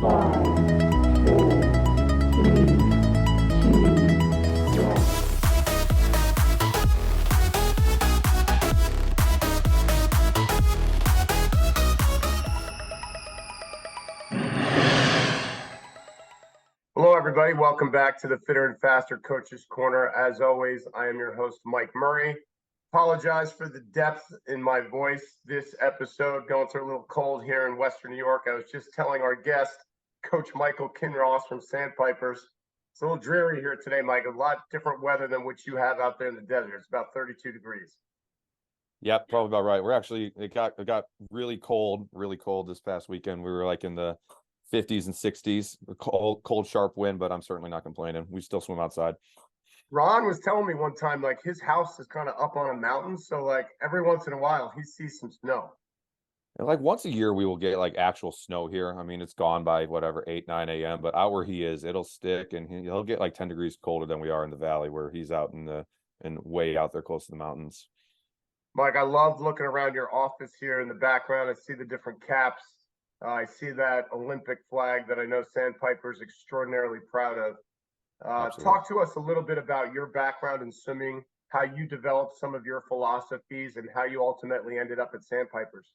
Hello, everybody. Welcome back to the Fitter and Faster Coaches Corner. As always, I am your host, Mike Murray. Apologize for the depth in my voice this episode. Going through a little cold here in Western New York. I was just telling our guest, Coach Michael Kinross from Sandpipers. It's a little dreary here today, Mike. A lot different weather than what you have out there in the desert. It's about 32 degrees. Yep, probably about right. We're actually, it got really cold this past weekend. We were like in the 50s and 60s, cold, sharp wind, but I'm certainly not complaining. We still swim outside. Ron was telling me one time, like, his house is kind of up on a mountain. So, like, every once in a while, he sees some snow. And like once a year, we will get like actual snow here. I mean, it's gone by whatever, 8, 9 a.m., but out where he is, it'll stick, and he'll get like 10 degrees colder than we are in the valley where he's out and way out there close to the mountains. Mike, I love looking around your office here in the background. I see the different caps. I see that Olympic flag that I know Sandpiper is extraordinarily proud of. Talk to us a little bit about your background in swimming, how you developed some of your philosophies, and how you ultimately ended up at Sandpipers.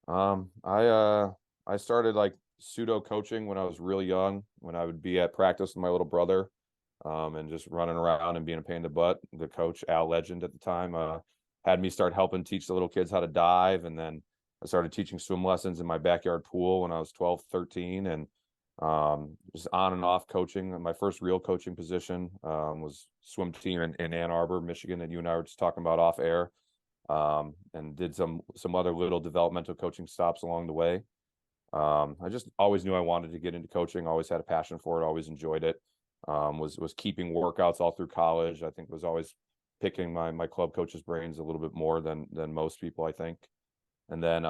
I started like pseudo coaching when I was really young, when I would be at practice with my little brother, and just running around and being a pain in the butt. The coach, Al Legend at the time, had me start helping teach the little kids how to dive, and then I started teaching swim lessons in my backyard pool when I was 12, 13, and just on and off coaching. My first real coaching position was swim team in Ann Arbor, Michigan, that you and I were just talking about off air, and did some other little developmental coaching stops along the way. I just always knew I wanted to get into coaching, always had a passion for it, always enjoyed it. Was keeping workouts all through college. I think was always picking my club coach's brains a little bit more than most people, I think. And then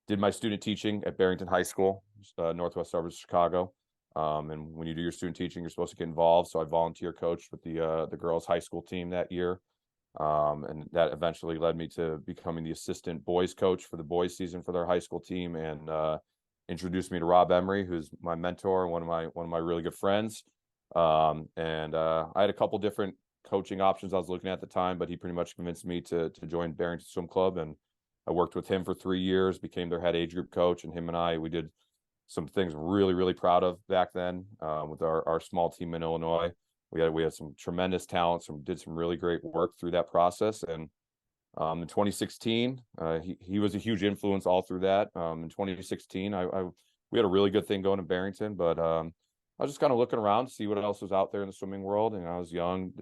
did my student teaching at Barrington High School, northwest suburbs of Chicago. And when you do your student teaching, you're supposed to get involved. So I volunteer coached with the girls' high school team that year. And that eventually led me to becoming the assistant boys coach for the boys season for their high school team, and introduced me to Rob Emery, who's my mentor and one of my really good friends. I had a couple different coaching options I was looking at the time, but he pretty much convinced me to join Barrington Swim Club, and I worked with him for 3 years, became their head age group coach, and him and I, we did some things really, really proud of back then with our small team in Illinois. We had some tremendous talent, did some really great work through that process. And in 2016, he was a huge influence all through that. In 2016, we had a really good thing going in Barrington, but I was just kind of looking around to see what else was out there in the swimming world. And I was young,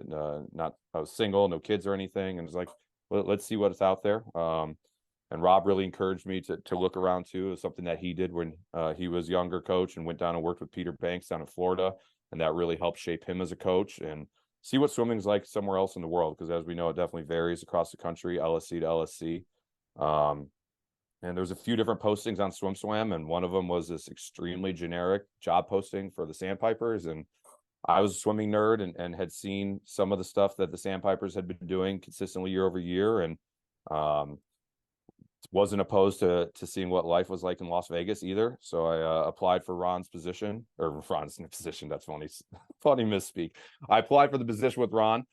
I was single, no kids or anything. And it's like, let's see what's out there. And Rob really encouraged me to look around too. It was something that he did when he was younger coach and went down and worked with Peter Banks down in Florida. And that really helped shape him as a coach and see what swimming's like somewhere else in the world. Because as we know, it definitely varies across the country, LSC to LSC. And there's a few different postings on SwimSwam, and one of them was this extremely generic job posting for the Sandpipers. And I was a swimming nerd and had seen some of the stuff that the Sandpipers had been doing consistently year over year, and wasn't opposed to seeing what life was like in Las Vegas either. So I applied for Ron's position, or Ron's position. That's funny misspeak. I applied for the position with Ron.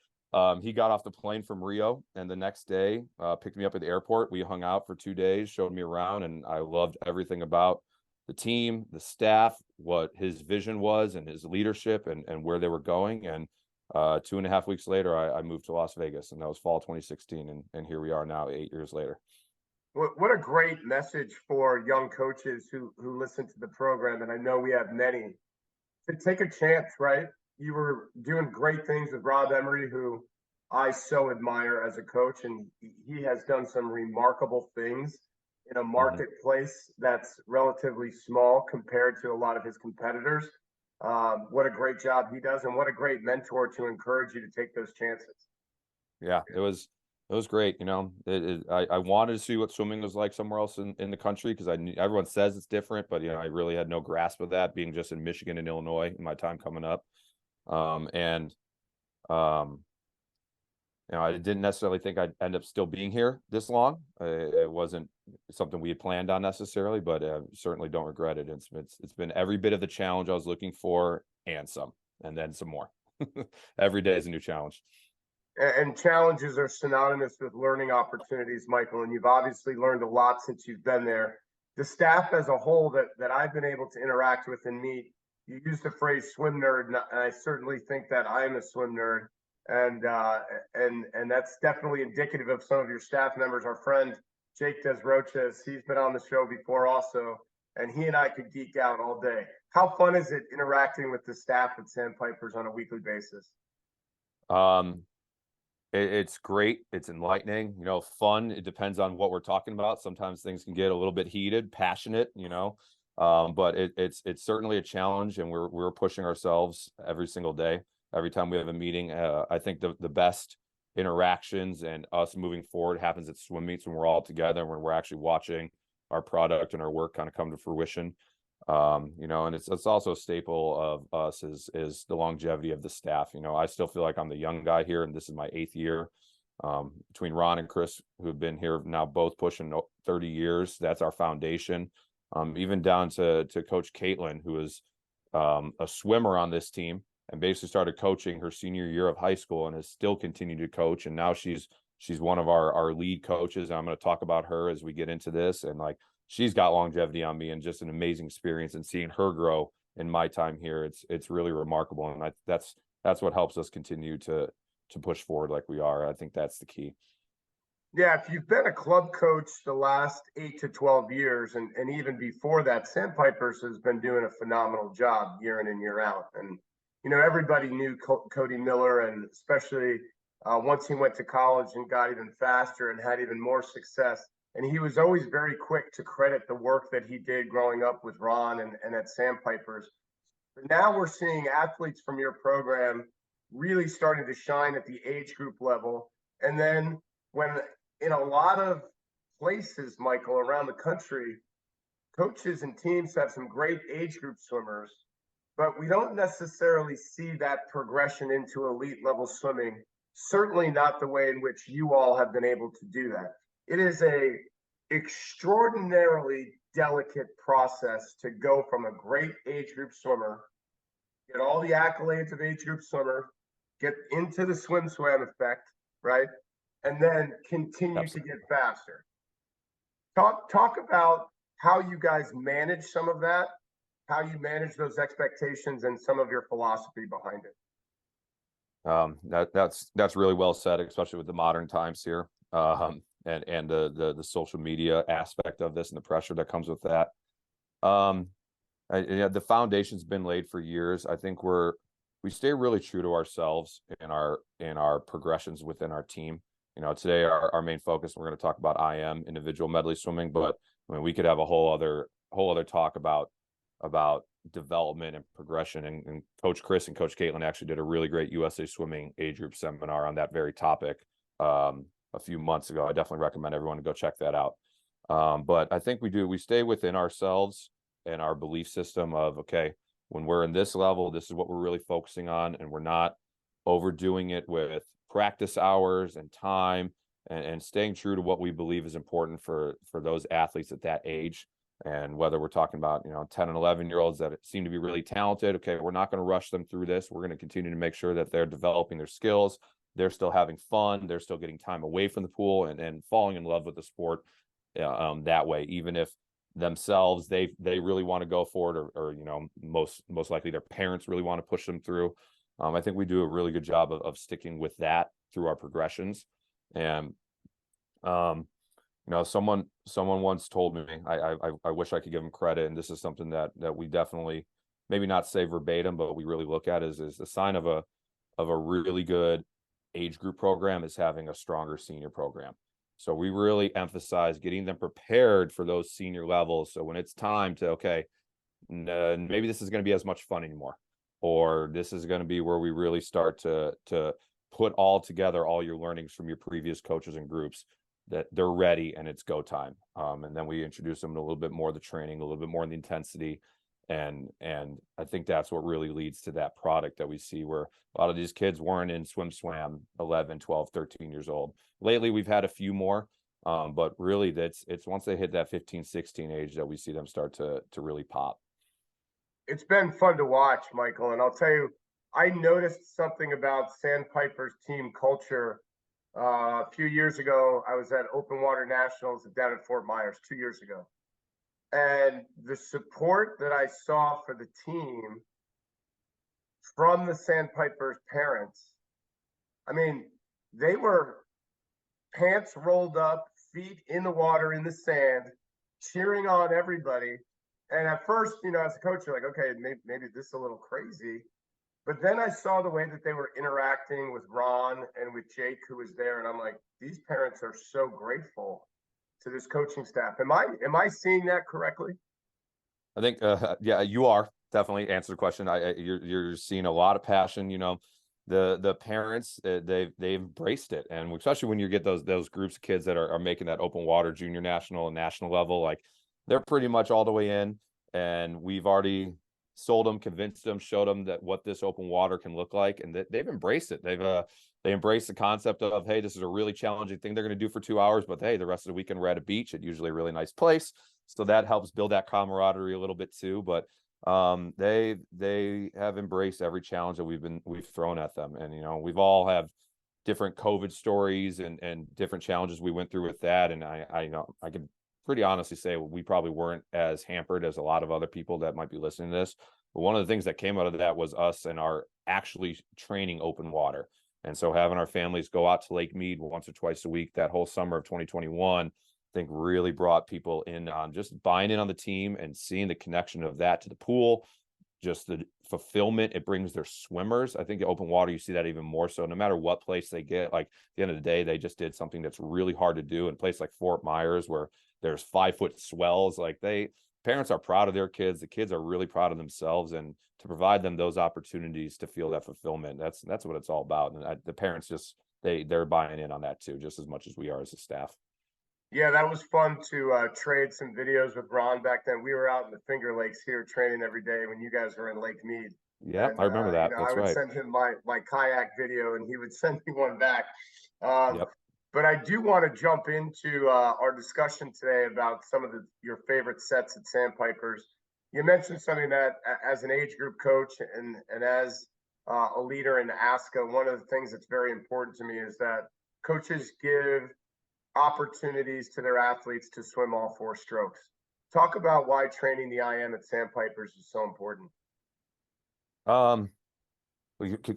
He got off the plane from Rio, and the next day picked me up at the airport. We hung out for 2 days, showed me around, and I loved everything about the team, the staff, what his vision was, and his leadership, and where they were going. And 2.5 weeks later, I moved to Las Vegas, and that was fall 2016, and here we are now, 8 years later. What a great message for young coaches who listen to the program, and I know we have many, to take a chance, right? You were doing great things with Rob Emery, who I so admire as a coach, and he has done some remarkable things in a marketplace that's relatively small compared to a lot of his competitors. What a great job he does, and what a great mentor to encourage you to take those chances. Yeah, it was great. You know, I wanted to see what swimming was like somewhere else in the country, because I knew everyone says it's different, but I really had no grasp of that, being just in Michigan and Illinois in my time coming up. And I didn't necessarily think I'd end up still being here this long. It wasn't something we had planned on necessarily, but certainly don't regret it. It's been every bit of the challenge I was looking for and some, and then some more. Every day is a new challenge. And challenges are synonymous with learning opportunities, Michael, and you've obviously learned a lot since you've been there. The staff as a whole that I've been able to interact with and meet, you used the phrase swim nerd, and I certainly think that I'm a swim nerd. And that's definitely indicative of some of your staff members. Our friend Jake Desroches, he's been on the show before also, and he and I could geek out all day. How fun is it interacting with the staff at Sandpipers on a weekly basis? It's great. It's enlightening, fun. It depends on what we're talking about. Sometimes things can get a little bit heated, passionate, but it's certainly a challenge, and we're pushing ourselves every single day. Every time we have a meeting, I think the best interactions and us moving forward happens at swim meets when we're all together, when we're actually watching our product and our work kind of come to fruition. And it's also a staple of us is the longevity of the staff. I still feel like I'm the young guy here, and this is my 8th year. Between Ron and Chris, who have been here now both pushing 30 years, that's our foundation. Even down to Coach Caitlin, who is a swimmer on this team and basically started coaching her senior year of high school and has still continued to coach. And now she's one of our lead coaches. And I'm going to talk about her as we get into this. And she's got longevity on me and just an amazing experience, and seeing her grow in my time here, it's really remarkable. And that's what helps us continue to push forward like we are. I think that's the key. Yeah, if you've been a club coach the last 8 to 12 years, and even before that, Sandpipers has been doing a phenomenal job year in and year out. And, everybody knew Cody Miller, and especially once he went to college and got even faster and had even more success. And he was always very quick to credit the work that he did growing up with Ron and at Sandpipers. But now we're seeing athletes from your program really starting to shine at the age group level. And then when in a lot of places, Michael, around the country, coaches and teams have some great age group swimmers, but we don't necessarily see that progression into elite level swimming, certainly not the way in which you all have been able to do that. It is a extraordinarily delicate process to go from a great age group swimmer, get all the accolades of age group swimmer, get into the swim effect, right? And then continue to get faster. Talk about how you guys manage some of that, how you manage those expectations, and some of your philosophy behind it. That's really well said, especially with the modern times here. And the social media aspect of this and the pressure that comes with that. The foundation's been laid for years. I think we stay really true to ourselves in our progressions within our team. Today our main focus, we're going to talk about IM, individual medley swimming, but we could have a whole other talk about development and progression. And Coach Chris and Coach Caitlin actually did a really great USA Swimming age group seminar on that very topic a few months ago. I definitely recommend everyone to go check that out. But I think we stay within ourselves and our belief system of, okay, when we're in this level, this is what we're really focusing on, and we're not overdoing it with practice hours and time, and staying true to what we believe is important for those athletes at that age. And whether we're talking about 10 and 11-year-olds that seem to be really talented, okay, we're not going to rush them through this. We're going to continue to make sure that they're developing their skills, they're still having fun, they're still getting time away from the pool, and falling in love with the sport that way. Even if themselves they really want to go for it, or most likely their parents really want to push them through. I think we do a really good job of sticking with that through our progressions. And someone once told me, I wish I could give them credit, and this is something that we definitely, maybe not say verbatim, but we really look at is a sign of a really good age group program is having a stronger senior program. So we really emphasize getting them prepared for those senior levels. So when it's time to, okay, maybe this is going to be as much fun anymore, or this is going to be where we really start to put all together all your learnings from your previous coaches and groups, that they're ready and it's go time. And then we introduce them to a little bit more of the training, a little bit more of the intensity, And I think that's what really leads to that product that we see, where a lot of these kids weren't in swam 11, 12, 13 years old. Lately, we've had a few more, but really it's once they hit that 15, 16 age that we see them start to really pop. It's been fun to watch, Michael, and I'll tell you, I noticed something about Sandpipers team culture. A few years ago, I was at Open Water Nationals down in Fort Myers 2 years ago. And the support that I saw for the team from the Sandpipers parents, I mean, they were pants rolled up, feet in the water, in the sand, cheering on everybody. And at first, as a coach, you're like, okay, maybe this is a little crazy. But then I saw the way that they were interacting with Ron and with Jake, who was there, and I'm like, these parents are so grateful to this coaching staff. Am I seeing that correctly? I think, yeah, you are definitely answer the question. You're seeing a lot of passion. The parents, they've embraced it, and especially when you get those groups of kids that are making that open water junior national and national level, like they're pretty much all the way in, and we've already sold them, convinced them, showed them that what this open water can look like, and they've embraced it. They embraced the concept of, hey, this is a really challenging thing they're going to do for 2 hours, but hey, the rest of the weekend we're at a beach at usually a really nice place, so that helps build that camaraderie a little bit too. But they have embraced every challenge that we've thrown at them, and we've all have different COVID stories and different challenges we went through with that, and I can pretty honestly say we probably weren't as hampered as a lot of other people that might be listening to this. But one of the things that came out of that was us and our actually training open water. And so having our families go out to Lake Mead once or twice a week that whole summer of 2021, I think really brought people in on just buying in on the team and seeing the connection of that to the pool, just the fulfillment it brings their swimmers. I think the open water, you see that even more so, no matter what place they get. Like at the end of the day, they just did something that's really hard to do in a place like Fort Myers, where there's 5-foot swells. Like parents are proud of their kids. The kids are really proud of themselves, and to provide them those opportunities to feel that fulfillment, that's what it's all about. And the parents just, they're buying in on that too, just as much as we are as a staff. Yeah, that was fun to trade some videos with Ron back then. We were out in the Finger Lakes here training every day when you guys were in Lake Mead. Yeah, And I remember that. That's I would right. send him my kayak video, and he would send me one back. Yep. But I do want to jump into our discussion today about some of your favorite sets at Sandpipers. You mentioned something that, as an age group coach and as a leader in ASCA, one of the things that's very important to me is that coaches give opportunities to their athletes to swim all 4 strokes. Talk about why training the IM at Sandpipers is so important. Can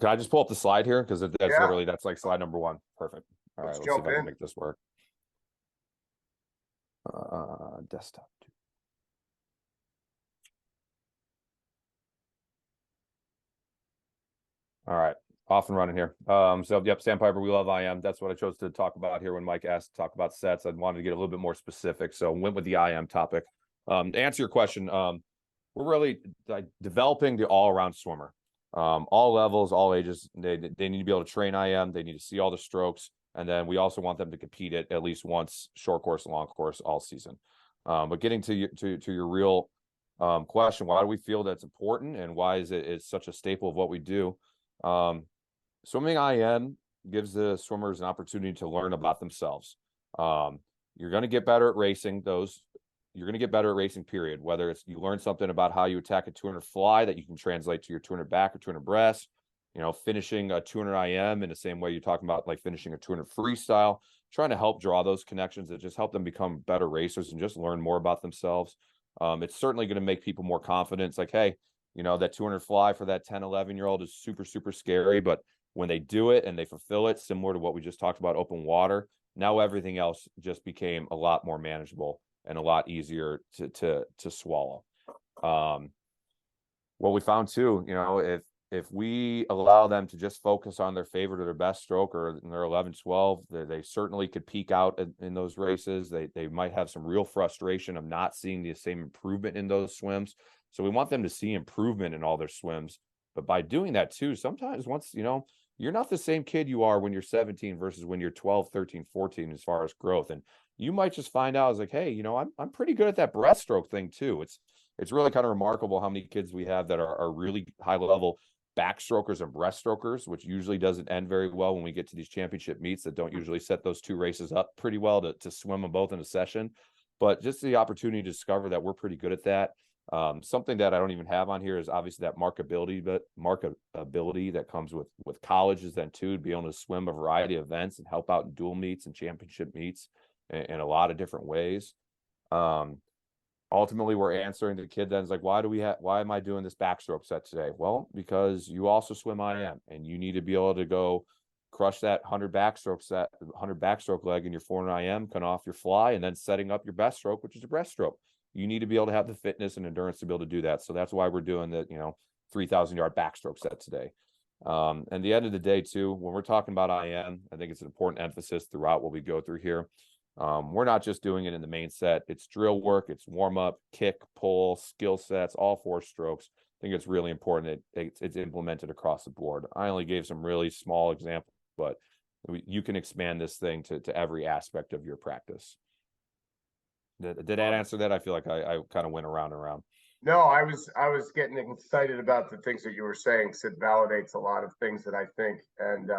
I just pull up the slide here? Because that's like slide number 1. Perfect. All right, let's see if I can make this work. Desktop. All right, off and running here. So yep, Sandpiper, we love IM. That's what I chose to talk about here when Mike asked to talk about sets. I wanted to get a little bit more specific, so went with the IM topic. To answer your question, we're really developing the all-around swimmer. All levels, all ages. They need to be able to train IM. They need to see all the strokes, and then we also want them to compete at least once, short course and long course, all season. But getting to your real question, why do we feel that's important, and why is it's such a staple of what we do? Swimming IM gives the swimmers an opportunity to learn about themselves. You're going to get better at racing. You're going to get better at racing, period. Whether it's you learn something about how you attack a 200 fly that you can translate to your 200 back or 200 breast, finishing a 200 IM in the same way you're talking about, like finishing a 200 freestyle, trying to help draw those connections that just help them become better racers and just learn more about themselves. It's certainly going to make people more confident. It's like, hey, that 200 fly for that 10, 11-year-old is super, super scary. But when they do it and they fulfill it, similar to what we just talked about, open water, now everything else just became a lot more manageable and a lot easier to swallow. What we found too, if we allow them to just focus on their favorite or their best stroke or in their 11, 12, they certainly could peak out in those races. They might have some real frustration of not seeing the same improvement in those swims. So we want them to see improvement in all their swims. But by doing that too, sometimes once, you're not the same kid you are when you're 17 versus when you're 12, 13, 14 as far as growth. And you might just find out, like, hey, I'm pretty good at that breaststroke thing too. it's really kind of remarkable how many kids we have that are really high level backstrokers and breaststrokers, which usually doesn't end very well when we get to these championship meets that don't usually set those two races up pretty well to swim them both in a session. But just the opportunity to discover that we're pretty good at that. Something that I don't even have on here is obviously that markability that comes with colleges then too, to be able to swim a variety of events and help out in dual meets and championship meets in a lot of different ways. Ultimately, we're answering the kid then is like, why am I doing this backstroke set today? Well, because you also swim IM and you need to be able to go crush that 100 backstroke leg in your 400 IM, cut off your fly, and then setting up your best stroke, which is a breaststroke. You need to be able to have the fitness and endurance to be able to do that. So that's why we're doing the 3,000-yard backstroke set today. And the end of the day too, when we're talking about IM, I think it's an important emphasis throughout what we go through here. We're not just doing it in the main set. It's drill work, it's warm up, kick, pull, skill sets, all 4 strokes. I think it's really important that it's implemented across the board. I only gave some really small examples, but you can expand this thing to every aspect of your practice. Did that answer that? I feel like I kind of went around and around. No, I was getting excited about the things that you were saying, because it validates a lot of things that I think. And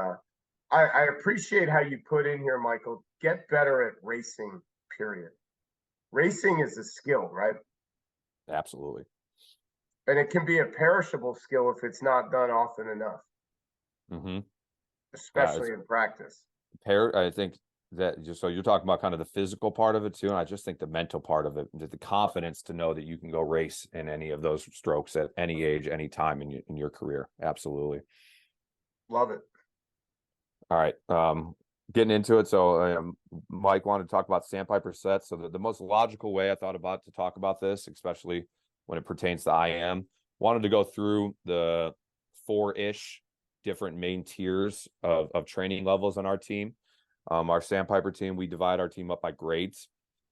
I appreciate how you put in here, Michael, get better at racing, period. Racing is a skill, right? Absolutely. And it can be a perishable skill if it's not done often enough. Mm-hmm. Especially in practice. I think that so you're talking about kind of the physical part of it too. And I just think the mental part of it, the confidence to know that you can go race in any of those strokes at any age, any time in your career. Absolutely. Love it. All right. Getting into it. So Mike wanted to talk about sandpiper sets. So the most logical way I thought about to talk about this, especially when it pertains to IM, wanted to go through the 4-ish different main tiers of training levels on our team. Our Sandpiper team, we divide our team up by grades.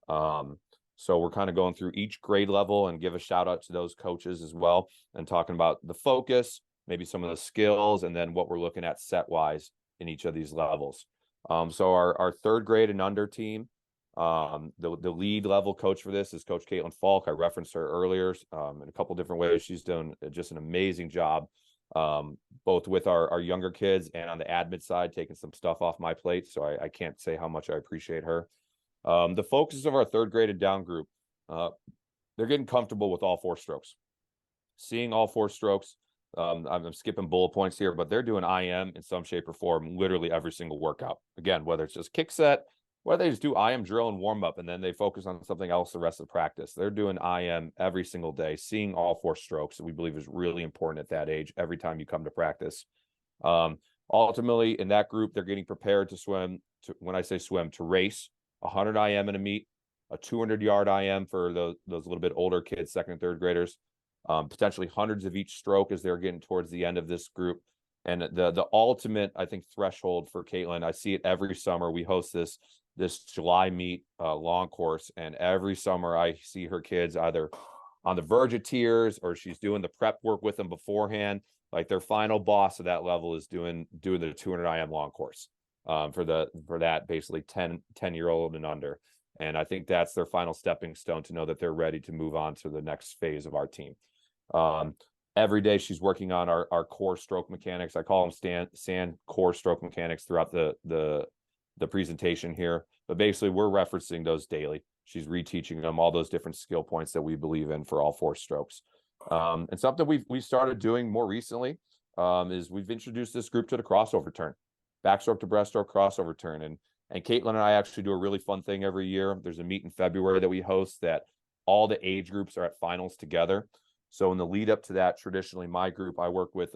So we're kind of going through each grade level and give a shout out to those coaches as well, and talking about the focus, maybe some of the skills, and then what we're looking at set wise in each of these levels. So our 3rd grade and under team, the lead level coach for this is Coach Caitlin Falk. I referenced her earlier in a couple different ways. She's done just an amazing job, both with our younger kids and on the admin side, taking some stuff off my plate. So I can't say how much I appreciate her. The focus of our 3rd grade and down group, they're getting comfortable with all 4 strokes, seeing all 4 strokes. I'm skipping bullet points here, but they're doing IM in some shape or form, literally every single workout. Again, whether it's just kick set, whether they just do IM drill and warm up, and then they focus on something else the rest of the practice. They're doing IM every single day, seeing all 4 strokes that we believe is really important at that age every time you come to practice. Ultimately, in that group, they're getting prepared to swim, when I say swim, to race 100 IM in a meet, a 200-yard IM for those little bit older kids, 2nd and 3rd graders, potentially hundreds of each stroke as they're getting towards the end of this group. And the ultimate, I think, threshold for Caitlin, I see it every summer. We host this July meet long course, and every summer I see her kids either on the verge of tears or she's doing the prep work with them beforehand. Like their final boss of that level is doing the 200 IM long course for that basically 10-year-old and under. And I think that's their final stepping stone to know that they're ready to move on to the next phase of our team. Every day she's working on our core stroke mechanics. I call them sand core stroke mechanics throughout the presentation here, but basically we're referencing those daily. She's reteaching them all those different skill points that we believe in for all 4 strokes. And something we've started doing more recently is we've introduced this group to the crossover turn, backstroke to breaststroke crossover turn. And Caitlin and I actually do a really fun thing every year. There's a meet in February that we host that all the age groups are at finals together. So in the lead up to that, traditionally my group, I work with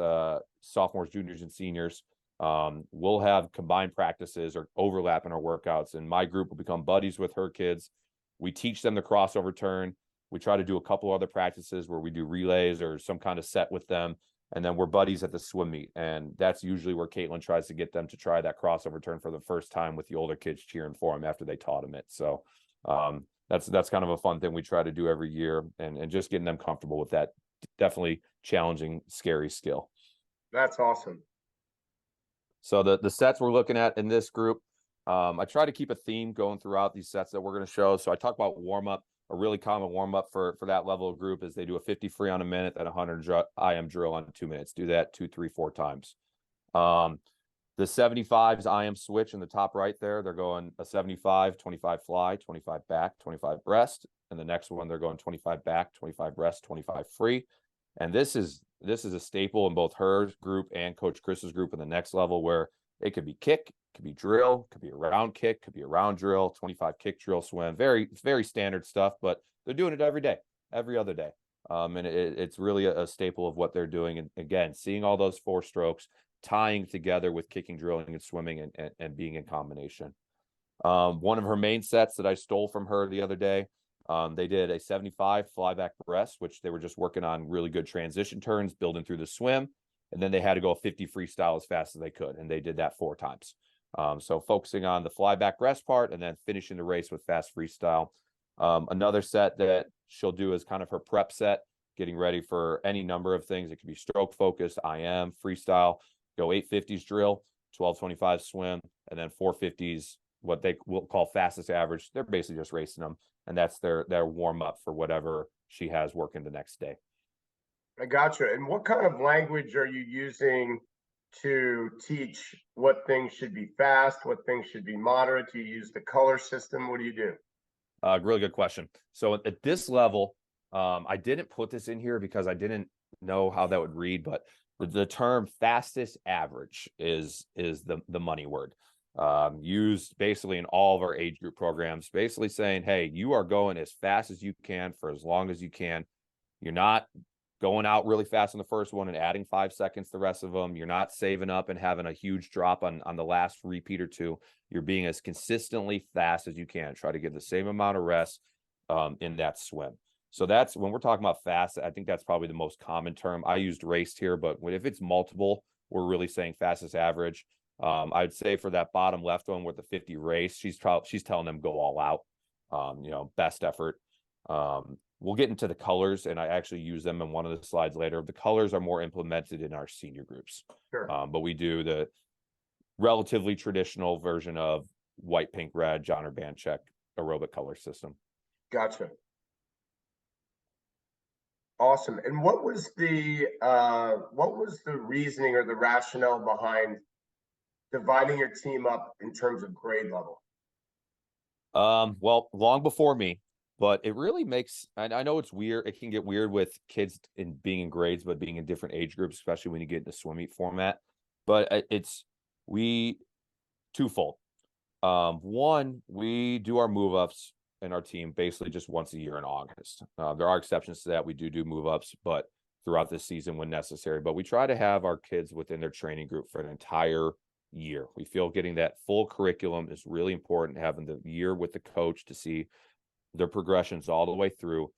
sophomores, juniors, and seniors. We'll have combined practices or overlap in our workouts, and my group will become buddies with her kids. We teach them the crossover turn. We try to do a couple other practices where we do relays or some kind of set with them, and then we're buddies at the swim meet. And that's usually where Caitlin tries to get them to try that crossover turn for the first time, with the older kids cheering for them after they taught them it. So that's kind of a fun thing we try to do every year, and just getting them comfortable with that definitely challenging, scary skill. That's awesome. So the sets we're looking at in this group, I try to keep a theme going throughout these sets that we're going to show. So I talk about warm up. a really common warm up for that level of group is they do a 50 free on a minute and 100 IM drill on 2 minutes. Do that 2, 3, 4 times. The 75s IM switch in the top right there, they're going a 75, 25 fly, 25 back, 25 breast. And the next one, they're going 25 back, 25 breast, 25 free. And this is a staple in both her group and Coach Chris's group in the next level, where it could be kick, could be drill, could be a round kick, could be a round drill, 25 kick, drill, swim. Very standard stuff, but they're doing it every day, every other day. And it's really a staple of what they're doing. And again, seeing all those 4 strokes, tying together with kicking, drilling, and swimming and being in combination. One of her main sets that I stole from her the other day, they did a 75 fly back breast, which they were just working on really good transition turns, building through the swim. And then they had to go 50 freestyle as fast as they could. And they did that 4 times. So focusing on the fly back breast part and then finishing the race with fast freestyle. Another set that she'll do is kind of her prep set, getting ready for any number of things. It could be stroke focus, IM, freestyle, go 850s drill, 1225 swim, and then 450s, what they will call fastest average. They're basically just racing them. And that's their warm up for whatever she has working the next day. I gotcha. And what kind of language are you using to teach what things should be fast, what things should be moderate? Do you use the color system? What do you do? Really good question. So at this level, I didn't put this in here because I didn't know how that would read, but the term fastest average is the money word. Used basically in all of our age group programs, basically saying, hey, you are going as fast as you can for as long as you can. You're not going out really fast on the first one and adding 5 seconds the rest of them. You're not saving up and having a huge drop on the last repeat or 2. You're being as consistently fast as you can. Try to get the same amount of rest in that swim. So that's when we're talking about fast, I think that's probably the most common term. I used raced here, but if it's multiple, we're really saying fastest average. I'd say for that bottom left one with the 50 race, she's telling them go all out, best effort. We'll get into the colors, and I actually use them in one of the slides later. The colors are more implemented in our senior groups. Sure. But we do the relatively traditional version of white, pink, red, John or Banchek aerobic color system. Gotcha. Awesome. And what was the reasoning or the rationale behind dividing your team up in terms of grade level? Well, long before me, but it really makes, and I know it's weird. It can get weird with kids being in grades, but being in different age groups, especially when you get into swim meet format. But we twofold. One, we do our move ups in our team basically just once a year in August. There are exceptions to that. We do move ups, but throughout the season when necessary. But we try to have our kids within their training group for an entire year. We feel getting that full curriculum is really important, having the year with the coach to see their progressions all the way through.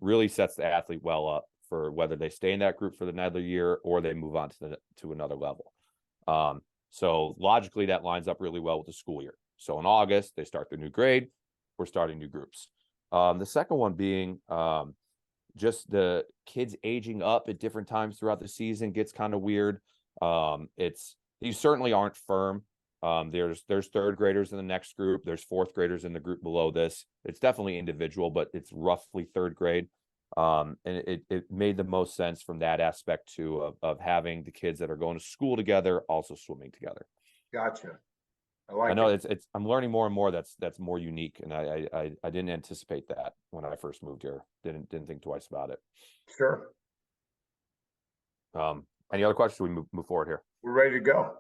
Really sets the athlete well up for whether they stay in that group for another year or they move on to another level. So logically that lines up really well with the school year. So in August, they start their new grade. We're starting new groups. The second one being just the kids aging up at different times throughout the season gets kind of weird. These certainly aren't firm. There's 3rd graders in the next group. There's 4th graders in the group below this. It's definitely individual, but it's roughly 3rd grade. And it made the most sense from that aspect too of having the kids that are going to school together also swimming together. Gotcha. I know it's I'm learning more and more that's more unique, and I didn't anticipate that when I first moved here. Didn't think twice about it. Sure. Any other questions? We move forward here. We're ready to go.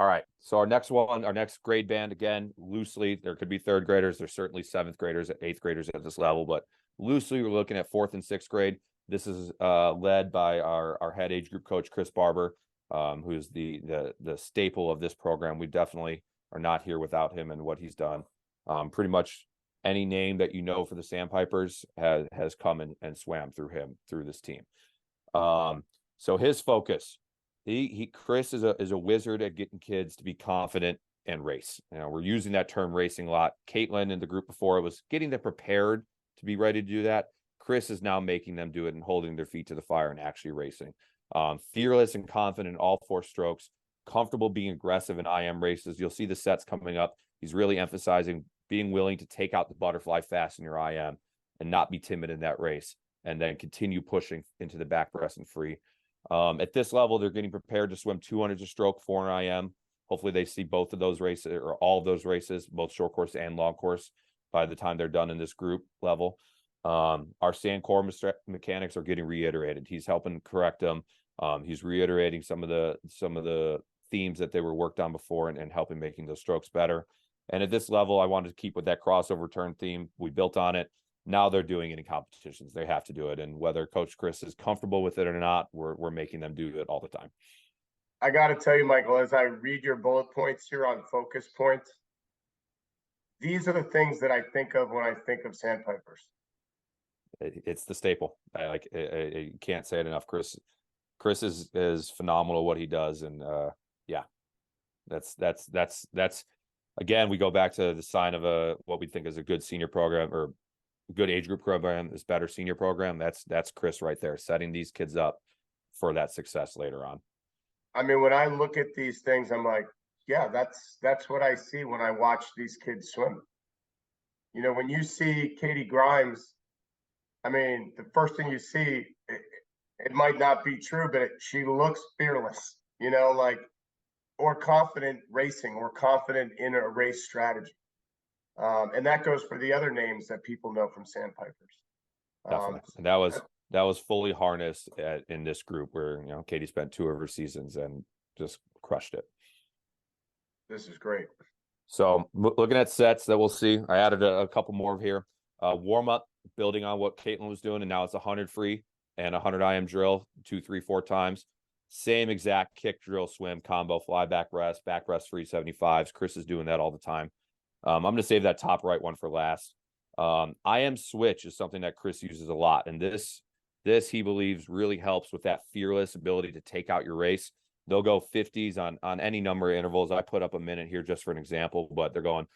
All right. So our next grade band, again, loosely, there could be 3rd graders. There's certainly 7th graders, 8th graders at this level, but loosely we're looking at 4th and 6th grade. This is led by our head age group coach, Chris Barber, who's the staple of this program. We definitely are not here without him and what he's done. Pretty much any name that you know for the Sandpipers has come and swam through this team. So his focus, Chris is a wizard at getting kids to be confident and race. We're using that term racing a lot. Caitlin in the group before, it was getting them prepared to be ready to do that. Chris is now making them do it and holding their feet to the fire and actually racing. Fearless and confident in all 4 strokes, comfortable being aggressive in IM races. You'll see the sets coming up. He's really emphasizing being willing to take out the butterfly fast in your IM and not be timid in that race, and then continue pushing into the back breast and free. At this level, they're getting prepared to swim 200s a stroke, 4 IM. Hopefully they see both of those races, or all of those races, both short course and long course, by the time they're done in this group level. Our sand core mechanics are getting reiterated. He's helping correct them. He's reiterating some of the themes that they were worked on before, and helping making those strokes better. And at this level, I wanted to keep with that crossover turn theme. We built on it. Now they're doing it in competitions. They have to do it. And whether Coach Chris is comfortable with it or not, we're making them do it all the time. I got to tell you, Michael, as I read your bullet points here on focus points, these are the things that I think of when I think of Sandpipers. It's the staple. I can't say it enough. Chris is phenomenal what he does. And yeah, that's again, we go back to the sign of what we think is a good senior program, or a good age group program, is better senior program. That's Chris right there, setting these kids up for that success later on. I mean, when I look at these things, I'm like, yeah, that's what I see when I watch these kids swim. You know, when you see Katie Grimes, I mean, the first thing you see, it might not be true, but she looks fearless, you know, like, or confident racing, or confident in a race strategy. And that goes for the other names that people know from Sandpipers. Definitely. And that was fully harnessed in this group, where, you know, Katie spent 2 of her seasons and just crushed it. This is great. So looking at sets that we'll see, I added a couple more here. Warm up, building on what Caitlin was doing, and now it's 100 free and 100 IM drill, 2, 3, 4 times. Same exact kick, drill, swim combo, fly, back breast free 75s. Chris is doing that all the time. I'm going to save that top right one for last. IM switch is something that Chris uses a lot, and this he believes really helps with that fearless ability to take out your race. They'll go 50s on any number of intervals. I put up a minute here just for an example, but they're going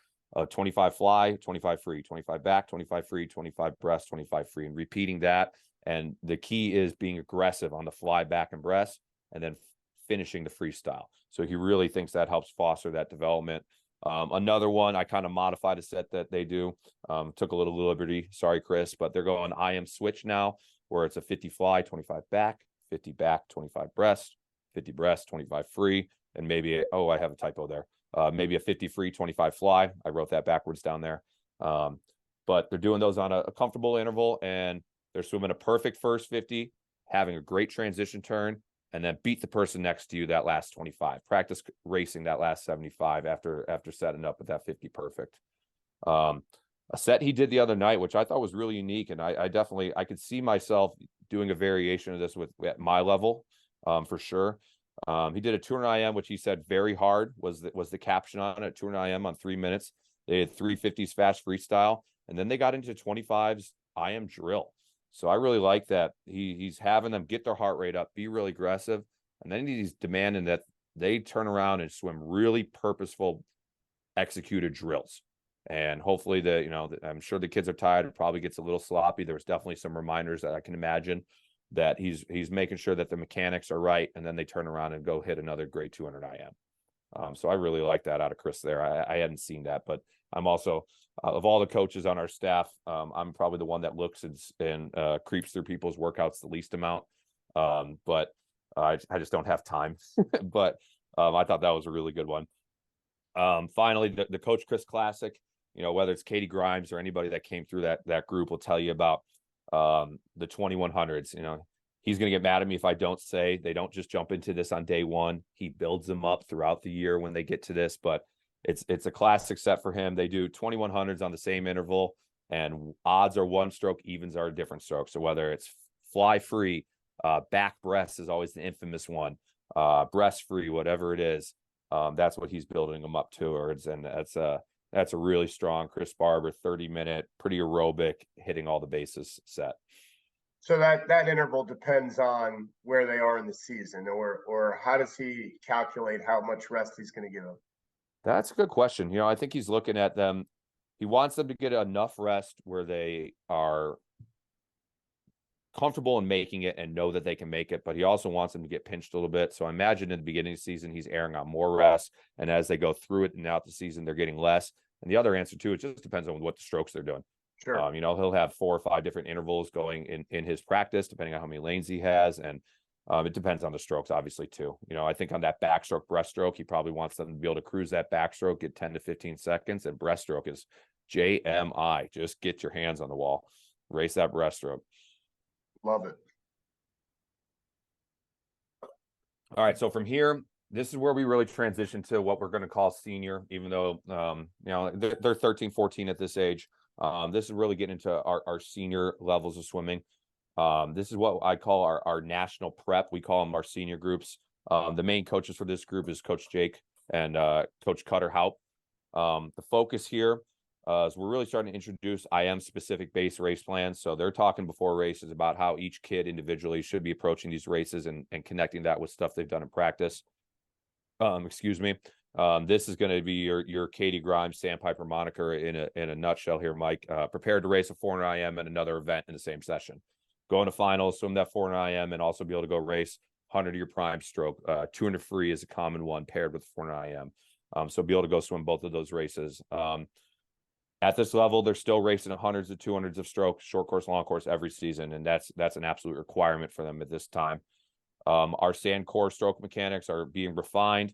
25 fly, 25 free, 25 back, 25 free, 25 breast, 25 free, and repeating that. And the key is being aggressive on the fly, back, and breast, and then finishing the freestyle. So he really thinks that helps foster that development. Another one, I kind of modified a set that they do. Took a little liberty. Sorry, Chris, but they're going IM switch now, where it's a 50 fly, 25 back, 50 back, 25 breast, 50 breast, 25 free, and maybe, I have a typo there. Maybe a 50 free, 25 fly. I wrote that backwards down there. But they're doing those on a comfortable interval, and they're swimming a perfect first 50, having a great transition turn, and then beat the person next to you that last 25. Practice racing that last 75 after setting up with that 50 perfect. A set he did the other night, which I thought was really unique, and I definitely could see myself doing a variation of this at my level, for sure. He did a 200 IM, which he said very hard was the caption on it. 200 IM on 3 minutes. They had 350s fast freestyle, and then they got into 25s IM drill. So I really like that he's having them get their heart rate up, be really aggressive, and then he's demanding that they turn around and swim really purposeful, executed drills. And hopefully I'm sure the kids are tired. It probably gets a little sloppy. There's definitely some reminders that I can imagine that he's making sure that the mechanics are right, and then they turn around and go hit another great 200 IM. So I really like that out of Chris there. I hadn't seen that, but I'm also, of all the coaches on our staff, I'm probably the one that looks and creeps through people's workouts the least amount. But I just don't have time. But I thought that was a really good one. Finally, the Coach Chris Classic, whether it's Katie Grimes or anybody that came through that group will tell you about the 2100s. He's going to get mad at me if I don't say they don't just jump into this on day one. He builds them up throughout the year when they get to this, but it's a classic set for him. They do 2100s on the same interval, and odds are one stroke, evens are a different stroke. So whether it's fly free, back breast is always the infamous one, breast free, whatever it is, that's what he's building them up towards. And that's a really strong Chris Barber 30-minute, pretty aerobic, hitting all the bases set. So that interval depends on where they are in the season, or how does he calculate how much rest he's going to give them? That's a good question. I think he's looking at them. He wants them to get enough rest where they are comfortable in making it and know that they can make it, but he also wants them to get pinched a little bit. So I imagine in the beginning of the season, he's airing on more rest. And as they go through it and out the season, they're getting less. And the other answer too, it just depends on what the strokes they're doing. Sure. You know, he'll have 4 or 5 different intervals going in his practice, depending on how many lanes he has. And it depends on the strokes, obviously, too. You know, I think on that backstroke, breaststroke, he probably wants them to be able to cruise that backstroke, get 10 to 15 seconds. And breaststroke is JMI. Just get your hands on the wall. Race that breaststroke. Love it. All right. So from here, this is where we really transition to what we're going to call senior, even though, you know, they're 13, 14 at this age. This is really getting into our senior levels of swimming. This is what I call our national prep. We call them our senior groups. The main coaches for this group is Coach Jake and Coach Cutter Haupt. The focus here is we're really starting to introduce IM specific base race plans. So they're talking before races about how each kid individually should be approaching these races and connecting that with stuff they've done in practice. Excuse me. This is going to be your Katie Grimes Sandpiper moniker in a nutshell here, Mike. Prepared to race a 400 IM at another event in the same session. Go into finals, swim that 400 IM, and also be able to go race 100 of your prime stroke. 200 free is a common one paired with 400 IM. So be able to go swim both of those races. At this level, they're still racing 100s to 200s of stroke, short course, long course every season, and that's an absolute requirement for them at this time. Our sand core stroke mechanics are being refined.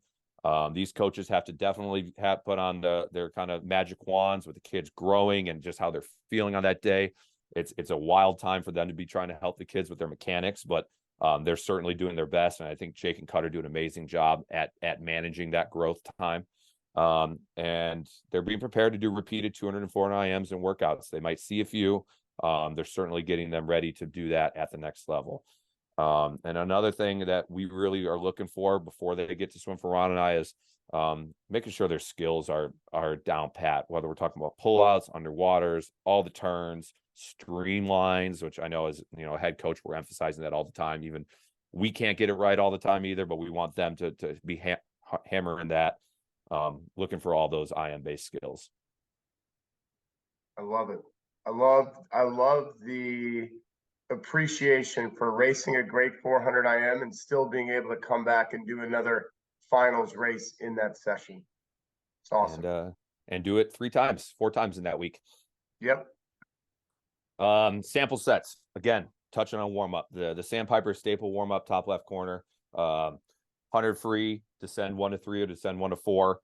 These coaches have to definitely put on their kind of magic wands with the kids growing and just how they're feeling on that day. It's a wild time for them to be trying to help the kids with their mechanics, but they're certainly doing their best. And I think Jake and Cutter do an amazing job at managing that growth time. And they're being prepared to do repeated 204 IMs and workouts. They might see a few. They're certainly getting them ready to do that at the next level. And another thing that we really are looking for before they get to swim for Ron and I is making sure their skills are down pat, whether we're talking about pullouts, underwaters, all the turns, streamlines, which I know as, you know, head coach, we're emphasizing that all the time. Even we can't get it right all the time either, but we want them to be hammering that, looking for all those IM based skills. I love it. I love the appreciation for racing a great 400 IM and still being able to come back and do another finals race in that session. It's awesome. And do it 4 times in that week. Yep. Sample sets, again, touching on warm up. The Sandpiper staple warm up, top left corner. 100 free, descend 1 to 3 or descend 1 to 4,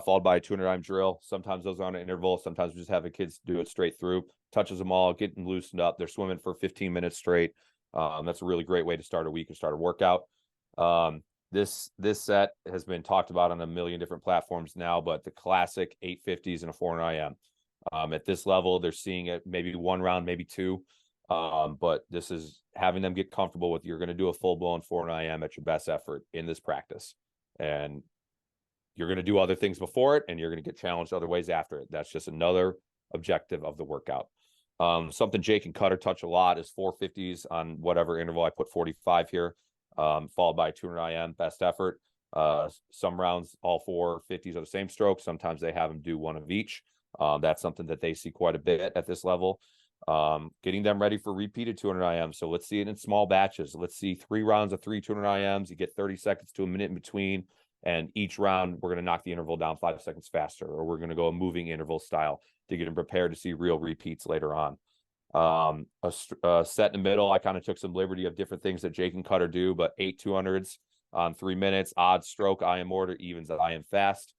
followed by a 200 IM drill. Sometimes those are on an interval. Sometimes we just have the kids do it straight through. Touches them all, getting loosened up. They're swimming for 15 minutes straight. That's a really great way to start a week and start a workout. This set has been talked about on a million different platforms now, but the classic 850s and a 400 IM. At this level, they're seeing it maybe 1 round, maybe 2. But this is having them get comfortable with you're going to do a full-blown 400 IM at your best effort in this practice. And you're going to do other things before it, and you're going to get challenged other ways after it. That's just another objective of the workout. Something Jake and Cutter touch a lot is 450s on whatever interval. I put 45 here, followed by 200 IM, best effort. Some rounds, all 450s are the same stroke. Sometimes they have them do one of each. That's something that they see quite a bit at this level. Getting them ready for repeated 200 IMs. So let's see it in small batches. Let's see 3 rounds of 3 200 IMs. You get 30 seconds to a minute in between. And each round, we're going to knock the interval down 5 seconds faster, or we're going to go a moving interval style to get them prepared to see real repeats later on. A set in the middle, I kind of took some liberty of different things that Jake and Cutter do, but 8 200s on 3 minutes, odd stroke, IM order, evens, IM fast.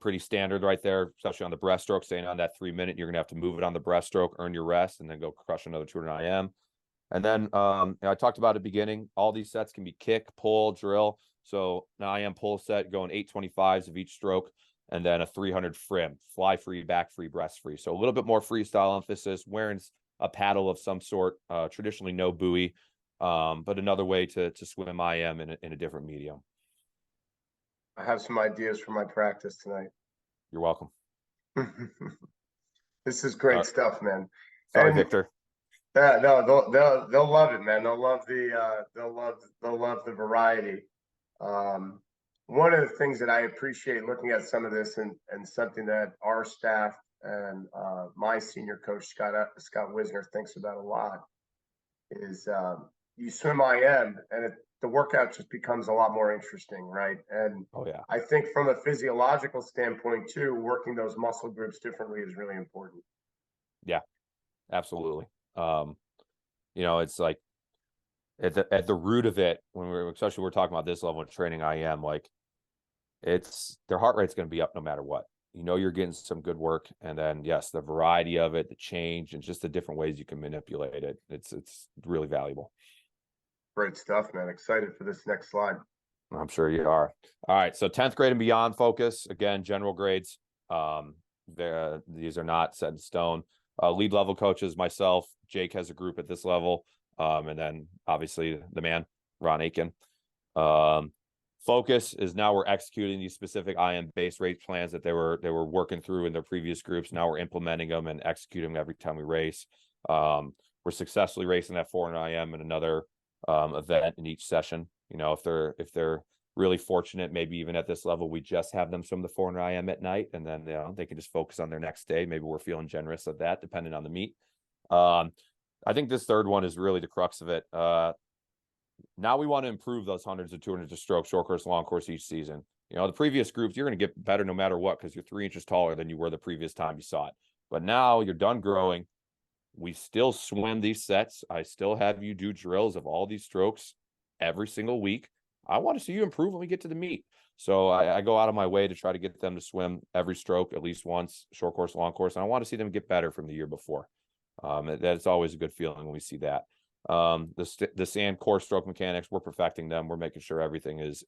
Pretty standard right there, especially on the breaststroke, staying on that 3 minute. You're going to have to move it on the breaststroke, earn your rest, and then go crush another 200 IM. And then I talked about at the beginning, all these sets can be kick, pull, drill. So an IM pull set going 825s of each stroke, and then a 300 frim, fly free, back free, breast free. So a little bit more freestyle emphasis, wearing a paddle of some sort, traditionally no buoy, but another way to swim IM in a different medium. I have some ideas for my practice tonight. You're welcome. This is great stuff, man. Sorry, Victor. Yeah, no, they'll love it, man. They'll love the variety. One of the things that I appreciate looking at some of this and something that our staff and my senior coach Scott Wisner thinks about a lot is you swim IM and the workout just becomes a lot more interesting, right? And Oh yeah. I think from a physiological standpoint too, working those muscle groups differently is really important. Yeah, absolutely. It's like at the root of it, when we're talking about this level of training IM, like it's their heart rate's going to be up no matter what. You're getting some good work, and then yes, the variety of it, the change, and just the different ways you can manipulate it. It's really valuable. Great stuff, man. Excited for this next slide. I'm sure you are. All right, so 10th grade and beyond focus, again, general grades. These are not set in stone. Lead level coaches, myself, Jake has a group at this level, and then obviously the man, Ron Aiken. Focus is now we're executing these specific IM based race plans that they were working through in their previous groups. Now we're implementing them and executing them every time we race. We're successfully racing that 400 IM in another event in each session. If they're really fortunate, maybe even at this level, we just have them swim the 400 IM at night, and then they can just focus on their next day. Maybe we're feeling generous at that, depending on the meet. I think this third one is really the crux of it. Now we want to improve those hundreds of 200s of stroke, short course, long course each season. The previous groups, you're going to get better no matter what, because you're 3 inches taller than you were the previous time you saw it. But now you're done growing. We still swim these sets. I still have you do drills of all these strokes every single week. I want to see you improve when we get to the meet. So I go out of my way to try to get them to swim every stroke at least once, short course, long course. And I want to see them get better from the year before. That's always a good feeling when we see that. The sand core stroke mechanics, we're perfecting them. We're making sure everything is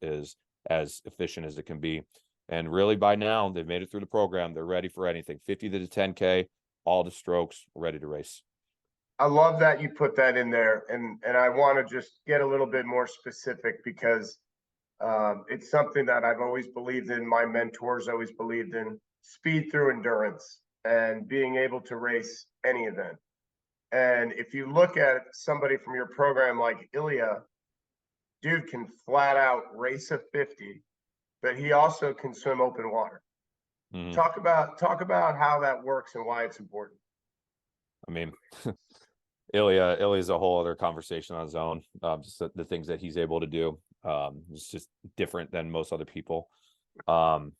as efficient as it can be. And really by now, they've made it through the program. They're ready for anything. 50 to the 10K, all the strokes, ready to race. I love that you put that in there, and I want to just get a little bit more specific because it's something that I've always believed in. My mentors always believed in speed through endurance and being able to race any event. And if you look at somebody from your program like Ilya, dude can flat out race a 50, but he also can swim open water. Mm-hmm. Talk about how that works and why it's important. I mean, Ilya is a whole other conversation on his own. Just the things that he's able to do. It's just different than most other people. Can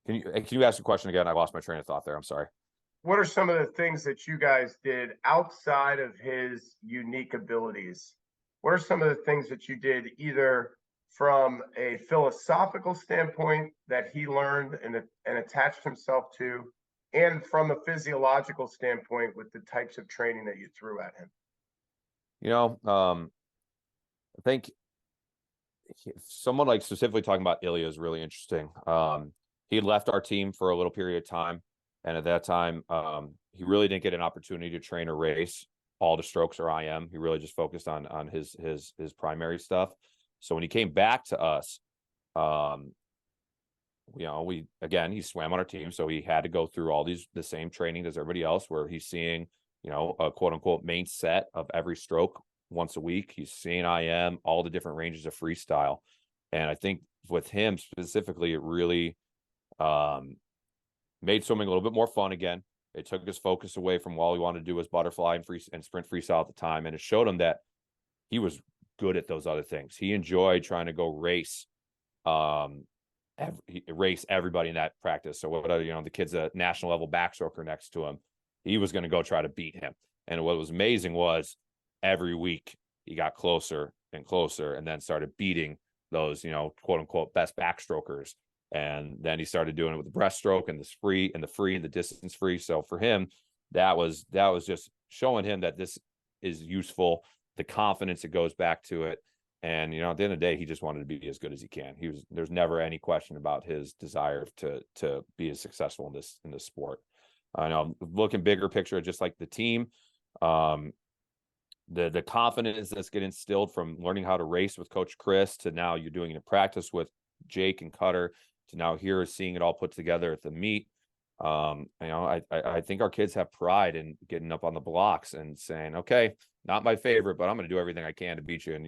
you ask a question again? I lost my train of thought there. I'm sorry. What are some of the things that you guys did outside of his unique abilities? What are some of the things that you did either from a philosophical standpoint that he learned and attached himself to, and from a physiological standpoint with the types of training that you threw at him? I think someone like specifically talking about Ilya is really interesting. He had left our team for a little period of time. And at that time, he really didn't get an opportunity to train or race all the strokes or IM. He really just focused on his primary stuff. So when he came back to us, he swam on our team, so he had to go through all the same training as everybody else, where he's seeing, a quote unquote main set of every stroke once a week. He's seeing IM, all the different ranges of freestyle. And I think with him specifically, it really made swimming a little bit more fun again. It took his focus away from all he wanted to do was butterfly and sprint freestyle at the time. And it showed him that he was good at those other things. He enjoyed trying to go race, race everybody in that practice. So the kid's a national level backstroker next to him. He was going to go try to beat him. And what was amazing was every week he got closer and closer and then started beating those, quote unquote, best backstrokers. And then he started doing it with the breaststroke and the free and the distance free. So for him, that was just showing him that this is useful, the confidence that goes back to it. And, at the end of the day, he just wanted to be as good as he can. There's never any question about his desire to be as successful in this sport. I know, looking bigger picture, just like the team, the confidence that's getting instilled from learning how to race with Coach Chris to now you're doing it in practice with Jake and Cutter to now here seeing it all put together at the meet. I think our kids have pride in getting up on the blocks and saying, okay, not my favorite, but I'm going to do everything I can to beat you. And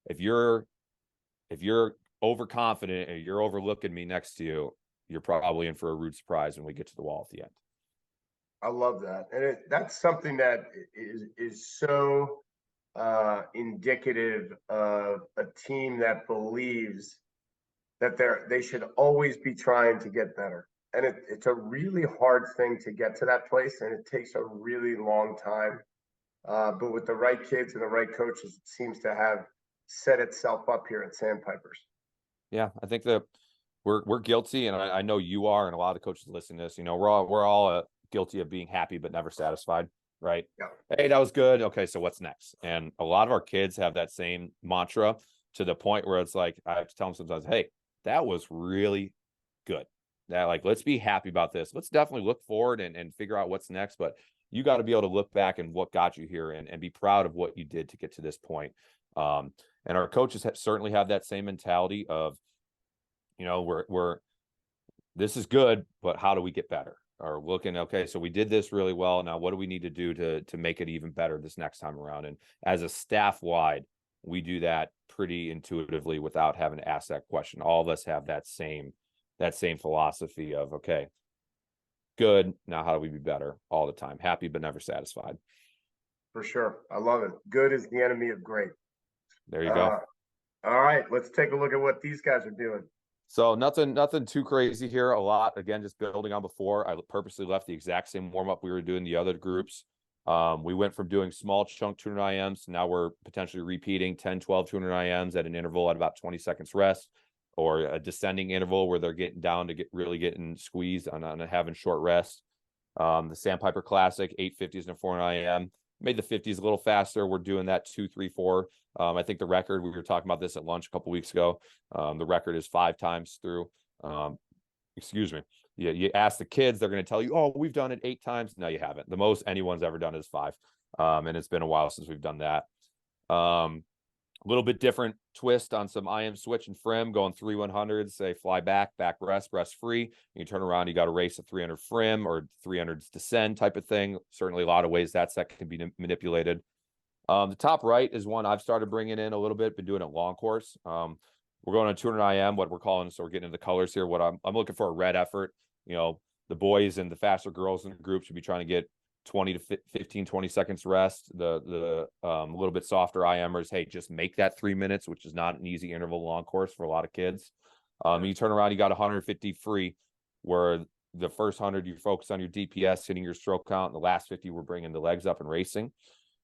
if you're overconfident and you're overlooking me next to you, you're probably in for a rude surprise when we get to the wall at the end. I love that. And that's something that is so indicative of a team that believes that they should always be trying to get better. And it's a really hard thing to get to that place, and it takes a really long time. But with the right kids and the right coaches, it seems to have set itself up here at Sandpipers. Yeah, I think that we're guilty, and I know you are, and a lot of the coaches listening to this. We're all guilty of being happy but never satisfied, right? Yeah. Hey, that was good. Okay, so what's next? And a lot of our kids have that same mantra to the point where it's like I have to tell them sometimes, hey, that was really good. That like let's be happy about this. Let's definitely look forward and figure out what's next. But you got to be able to look back and what got you here and be proud of what you did to get to this point. And our coaches certainly have that same mentality of, we're this is good, but how do we get better? Or looking, okay, so we did this really well. Now, what do we need to do to make it even better this next time around? And as a staff wide, we do that pretty intuitively without having to ask that question. All of us have that same philosophy of, okay, good. Now, how do we be better all the time? Happy, but never satisfied. For sure. I love it. Good is the enemy of great. There you go. All right, let's take a look at what these guys are doing. So nothing too crazy here. A lot, again, just building on before. I purposely left the exact same warm-up we were doing the other groups. We went from doing small chunk 200 IMs. Now we're potentially repeating 10, 12, 200 IMs at an interval at about 20 seconds rest, or a descending interval where they're getting down to really getting squeezed on having short rest. The Sandpiper Classic, 850s and a 400 IM. Made the 50s a little faster. We're doing that 2, 3, 4. I think the record, we were talking about this at lunch a couple weeks ago. The record is 5 times through. Excuse me. You ask the kids, they're going to tell you, oh, we've done it 8 times. No, you haven't. The most anyone's ever done is 5. And it's been a while since we've done that. A little bit different twist on some IM switch and frim, going 3 100s, say fly back rest free. You turn around, you got to race a 300 frim or 300s descend type of thing. Certainly a lot of ways that set can be manipulated. The top right is one I've started bringing in a little bit, been doing it long course. We're going on 200 IM, what we're calling, so we're getting into the colors here. What I'm looking for a red effort. The boys and the faster girls in the group should be trying to get 20 to 15, 20 seconds rest. The little bit softer IMers, hey, just make that 3 minutes, which is not an easy interval long course for a lot of kids. You turn around, you got 150 free, where the first 100 you focus on your DPS, hitting your stroke count, and the last 50 we're bringing the legs up and racing.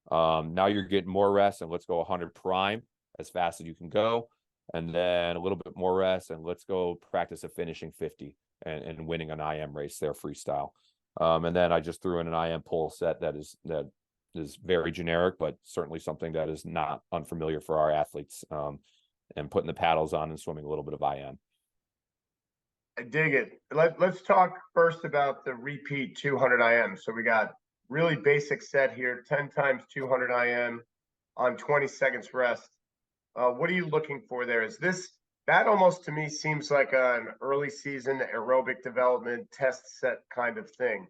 Now you're getting more rest, and let's go 100 prime as fast as you can go, and then a little bit more rest, and let's go practice a finishing 50 and winning an IM race there freestyle. And then I just threw in an IM pull set that is very generic, but certainly something that is not unfamiliar for our athletes, and putting the paddles on and swimming a little bit of IM. I dig it. Let's talk first about the repeat 200 IM. So we got really basic set here, 10 times 200 IM on 20 seconds rest. What are you looking for there? That almost to me seems like an early season aerobic development test set kind of thing.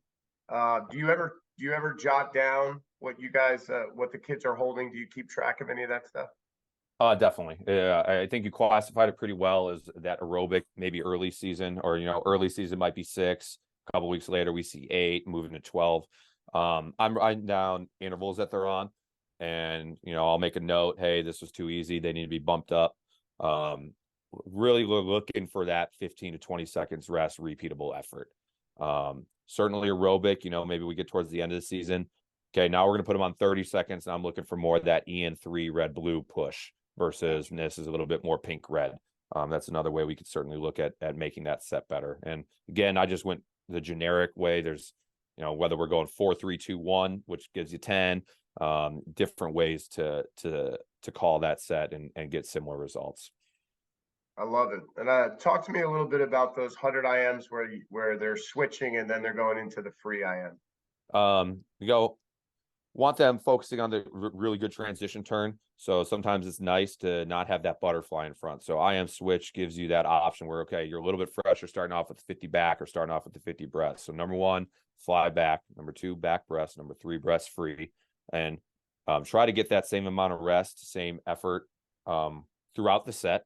Do you ever jot down what you guys, what the kids are holding? Do you keep track of any of that stuff? Definitely. I think you classified it pretty well as that aerobic, maybe early season, or early season might be 6. A couple weeks later, we see 8, moving to 12. I'm writing down intervals that they're on, and I'll make a note. Hey, this was too easy. They need to be bumped up. Really looking for that 15 to 20 seconds rest, repeatable effort. Certainly aerobic, maybe we get towards the end of the season. Okay, now we're going to put them on 30 seconds, and I'm looking for more of that EN3 red-blue push versus this is a little bit more pink-red. That's another way we could certainly look at making that set better. And again, I just went the generic way. There's, whether we're going 4, 3, 2, 1, which gives you 10, different ways to call that set and get similar results. I love it. And talk to me a little bit about those 100 IMs where they're switching and then they're going into the free IM. Want them focusing on the really good transition turn. So sometimes it's nice to not have that butterfly in front. So IM switch gives you that option where, okay, you're a little bit fresher starting off with the 50 back or starting off with the 50 breast. So number 1, fly back. Number 2, back breast. Number 3, breast free. And try to get that same amount of rest, same effort throughout the set.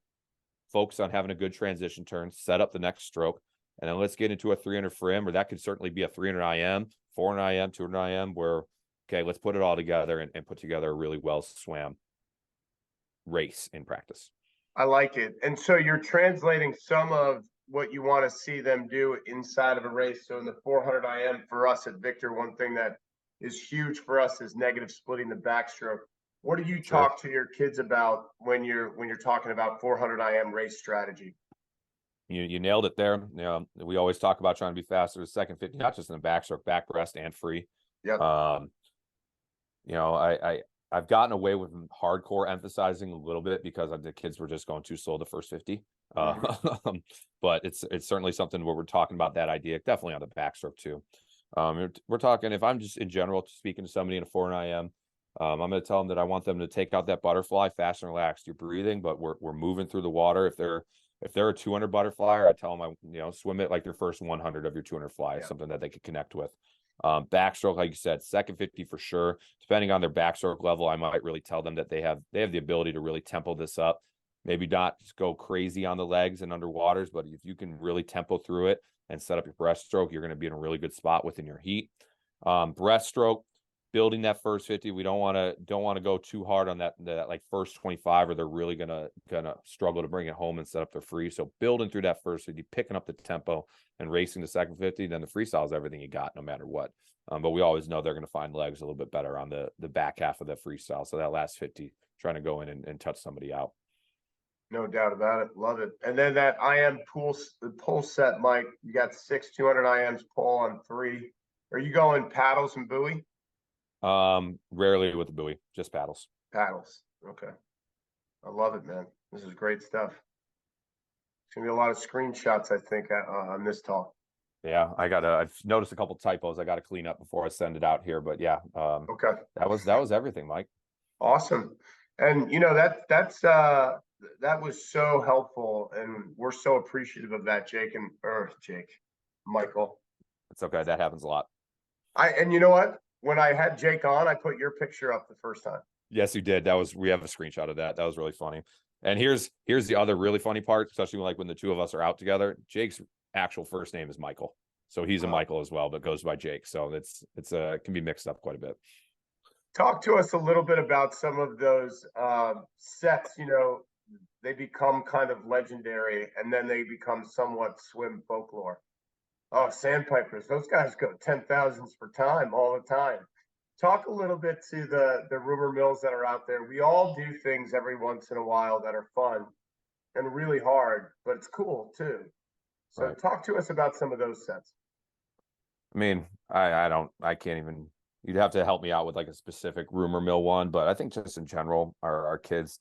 Focus on having a good transition turn, set up the next stroke, and then let's get into a 300 frim, or that could certainly be a 300 IM, 400 IM, 200 IM, where, okay, let's put it all together and put together a really well swam race in practice. I like it. And so you're translating some of what you want to see them do inside of a race. So in the 400 IM for us at Victor, one thing that is huge for us is negative splitting the backstroke. What do you talk to your kids about when you're talking about 400 IM race strategy? You nailed it there. You know, we always talk about trying to be faster the second 50, not just in the backstroke, back breast and free. Yeah. You know, I've gotten away with hardcore emphasizing a little bit because the kids were just going too slow the first 50. But it's certainly something where we're talking about that idea, definitely on the backstroke too. We're talking, if I'm just in general speaking to somebody in a 400 IM, I'm going to tell them that I want them to take out that butterfly fast and relaxed. You're breathing, but we're moving through the water. If they're a 200 butterfly, I tell them, swim it like your first 100 of your 200 fly, something that they could connect with. Backstroke, like you said, second 50 for sure. Depending on their backstroke level, I might really tell them that they have the ability to really tempo this up. Maybe not just go crazy on the legs and underwaters, but if you can really tempo through it and set up your breaststroke, you're going to be in a really good spot within your heat. Breaststroke, building that first 50, we don't want to go too hard on that like first 25, or they're really gonna struggle to bring it home and set up their free. So building through that first 50, picking up the tempo and racing the second 50, then the freestyle is everything you got no matter what. But we always know they're going to find legs a little bit better on the back half of the freestyle. So that last 50, trying to go in and touch somebody out. No doubt about it. Love it. And then that IM pull set, Mike, you got 6 200 IMs pull on 3. Are you going paddles and buoy? Rarely with the buoy, just paddles. Paddles. Okay. I love it, man. This is great stuff. It's gonna be a lot of screenshots, I think, on this talk. Yeah, I've noticed a couple typos I got to clean up before I send it out here, but yeah. Okay. That was everything, Mike. Awesome. And that was so helpful, and we're so appreciative of that, Michael. It's okay. That happens a lot. And you know what? When I had Jake on, I put your picture up the first time. Yes, you did. We have a screenshot of that. That was really funny. And here's the other really funny part, especially like when the two of us are out together. Jake's actual first name is Michael. So he's a Michael as well, but goes by Jake. So it can be mixed up quite a bit. Talk to us a little bit about some of those sets. They become kind of legendary, and then they become somewhat swim folklore. Oh, Sandpipers, those guys go 10,000s for time all the time. Talk a little bit to the rumor mills that are out there. We all do things every once in a while that are fun and really hard, but it's cool too. So Right. Talk to us about some of those sets. I mean, I can't even, you'd have to help me out with like a specific rumor mill one, but I think just in general, our kids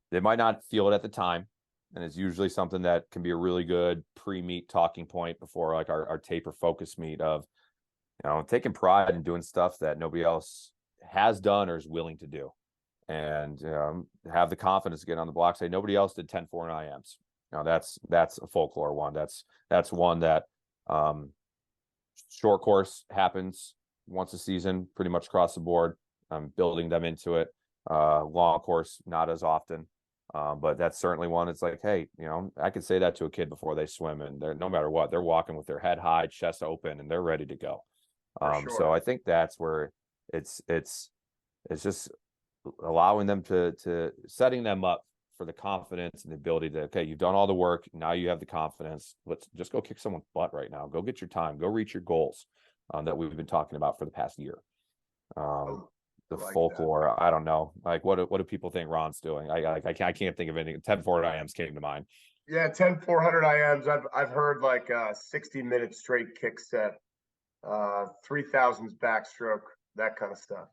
they might not feel it at the time. And it's usually something that can be a really good pre-meet talking point before like our taper focus meet of, taking pride in doing stuff that nobody else has done or is willing to do. And have the confidence to get on the block, say nobody else did 10 400 IMs. That's a folklore one. That's one that short course happens once a season, pretty much across the board. Building them into it. Long course, not as often. But that's certainly one. It's like, hey, I could say that to a kid before they swim, and they're, no matter what, they're walking with their head high, chest open, and they're ready to go. Sure. So I think that's where it's just allowing them to setting them up for the confidence and the ability to, okay, you've done all the work. Now you have the confidence. Let's just go kick someone's butt right now. Go get your time. Go reach your goals that we've been talking about for the past year. The like folklore, that. I don't know. Like, what do people think Ron's doing? I can't think of anything. 10 400 IMs came to mind. Yeah, 10 400 IMs. I've heard like a 60-minute straight kick set, 3000s backstroke, that kind of stuff.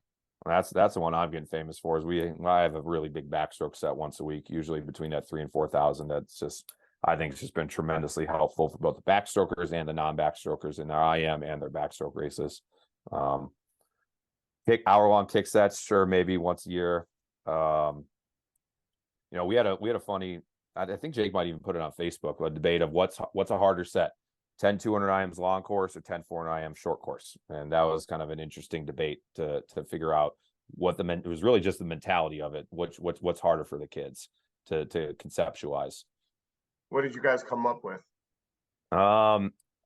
That's the one I'm getting famous for. I have a really big backstroke set once a week, usually between that 3,000 and 4,000. I think it's just been tremendously helpful for both the backstrokers and the non-backstrokers in their IM and their backstroke races. Hour-long kick sets, sure, maybe once a year. We had a funny, I think Jake might even put it on Facebook, a debate of what's a harder set, 10 200 IMs long course or 10 400 IM short course. And that was kind of an interesting debate to figure out it was really just the mentality of it, what's harder for the kids to conceptualize. What did you guys come up with?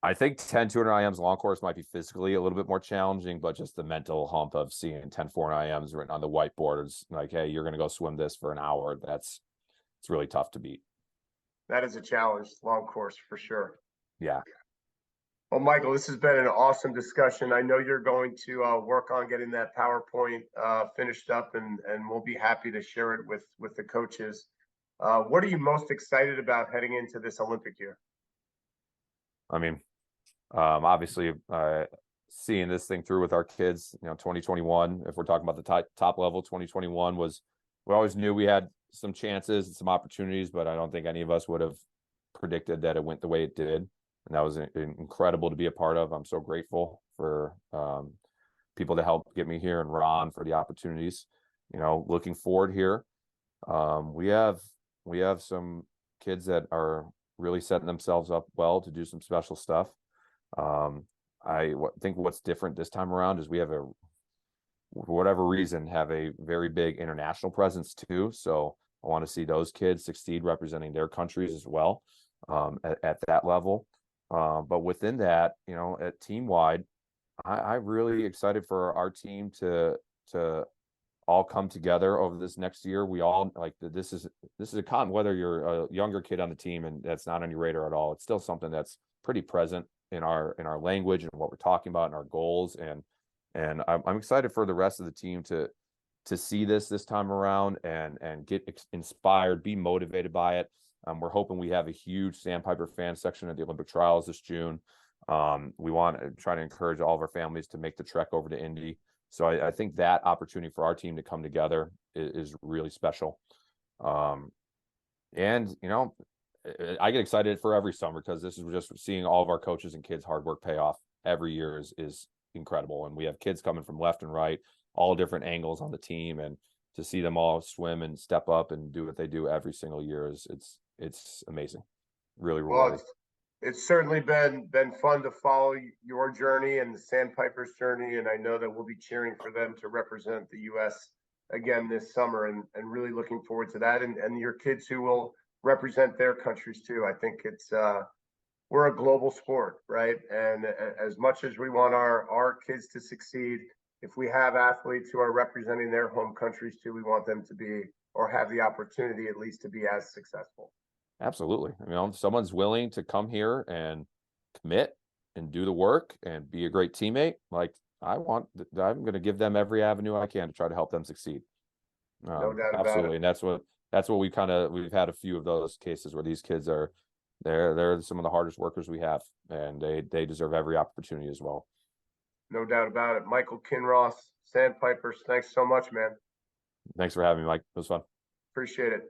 I think 10 200 IMs long course might be physically a little bit more challenging, but just the mental hump of seeing 10 400 IMs written on the whiteboard is like, hey, you're going to go swim this for an hour. It's really tough to beat. That is a challenge, long course for sure. Yeah. Well, Michael, this has been an awesome discussion. I know you're going to work on getting that PowerPoint finished up, and we'll be happy to share it with the coaches. What are you most excited about heading into this Olympic year? I mean, obviously, seeing this thing through with our kids, 2021, if we're talking about the top level, 2021 was, we always knew we had some chances and some opportunities, but I don't think any of us would have predicted that it went the way it did. And that was incredible to be a part of. I'm so grateful for people to help get me here, and Ron for the opportunities. Looking forward here, we have some kids that are really setting themselves up well to do some special stuff. I think what's different this time around is we have for whatever reason, have a very big international presence too. So I want to see those kids succeed representing their countries as well, at that level. But within that, at team wide, I'm really excited for our team to all come together over this next year. We all this is a con, whether you're a younger kid on the team and that's not on your radar at all, it's still something that's pretty present in our language and what we're talking about and our goals. And I'm excited for the rest of the team to see this time around and get inspired, be motivated by it. We're hoping we have a huge Sandpiper fan section at the Olympic trials this June. We want to try to encourage all of our families to make the trek over to Indy. So I think that opportunity for our team to come together is really special. And, I get excited for every summer because this is just seeing all of our coaches and kids' hard work pay off every year is incredible. And we have kids coming from left and right, all different angles on the team, and to see them all swim and step up and do what they do every single year it's amazing. Really rewarding. Well, it's certainly been fun to follow your journey and the Sandpipers' journey, and I know that we'll be cheering for them to represent the U.S. again this summer, and really looking forward to that, and your kids who will represent their countries too. I think it's we're a global sport, right? And as much as we want our kids to succeed, if we have athletes who are representing their home countries too, we want them to be, or have the opportunity at least to be as successful. Absolutely. If someone's willing to come here and commit and do the work and be a great teammate, I'm going to give them every avenue I can to try to help them succeed. No doubt about Absolutely. it. And that's what we've had a few of those cases where these kids they're some of the hardest workers we have, and they deserve every opportunity as well. No doubt about it. Michael Kinross, Sandpipers, thanks so much, man. Thanks for having me, Mike. It was fun. Appreciate it.